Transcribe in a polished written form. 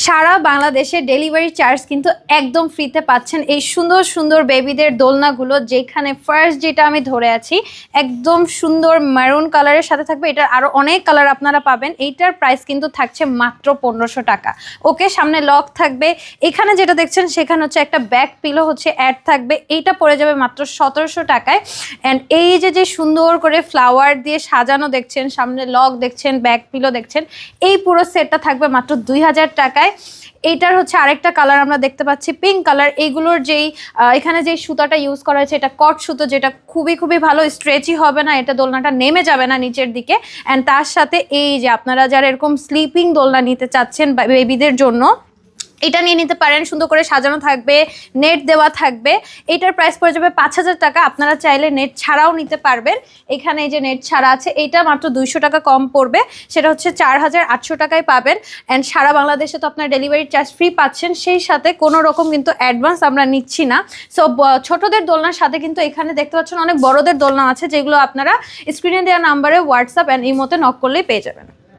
সারা বাংলাদেশে delivery charge কিন্তু একদম ফ্রিতে পাচ্ছেন এই সুন্দর সুন্দর বেবিদের দোলনাগুলো, যেখানে ফার্স্ট যেটা আমি ধরে আছি একদম সুন্দর মেরুন কালারের সাথে থাকবে। এটার আরো অনেক কালার আপনারা পাবেন। এইটার প্রাইস কিন্তু থাকছে মাত্র 1500 টাকা। ওকে, সামনে লক থাকবে। এখানে যেটা দেখছেন সেখানে হচ্ছে একটা ব্যাক পিলো হচ্ছে অ্যাড থাকবে, এইটা পড়ে যাবে মাত্র 1700 টাকায়। অ্যান্ড এই যে সুন্দর করে ফ্লাওয়ার দিয়ে সাজানো দেখছেন, সামনে লক দেখছেন, ব্যাক পিলো দেখছেন, এই পুরো সেটটা থাকবে মাত্র 2000 টাকায়। এইটার হচ্ছে আরেকটা কালার আমরা দেখতে পাচ্ছি পিঙ্ক কালার। এইগুলোর যেই এখানে যে সুতাটা ইউজ করা হয়েছে এটা কট সুতো, যেটা খুবই ভালো, স্ট্রেচি হবে না, এটা দোলনাটা নেমে যাবে না নিচের দিকে। অ্যান্ড তার সাথে এই যে আপনারা যারা এরকম স্লিপিং দোলনা নিতে চাচ্ছেন বেবিদের জন্য, এটা নিয়ে নিতে পারেন। সুন্দর করে সাজানো থাকবে, নেট দেওয়া থাকবে। এটার প্রাইস পড়ে যাবে 5000 টাকা। আপনারা চাইলে নেট ছাড়াও নিতে পারবেন। এখানে এই যে নেট ছাড়া আছে, এইটা মাত্র 200 টাকা কম পড়বে, সেটা হচ্ছে 4800 টাকায় পাবেন। অ্যান্ড সারা বাংলাদেশে তো আপনার ডেলিভারি চার্জ ফ্রি পাচ্ছেন, সেই সাথে কোনো রকম কিন্তু অ্যাডভান্স আমরা নিচ্ছি না। সো ছোটদের দোলনার সাথে কিন্তু এখানে দেখতে পাচ্ছেন অনেক বড়দের দোলনা আছে, যেগুলো আপনারা স্ক্রিনে দেওয়া নাম্বারে হোয়াটসঅ্যাপ অ্যান্ড ইমোতে নক করলেই পেয়ে যাবেন।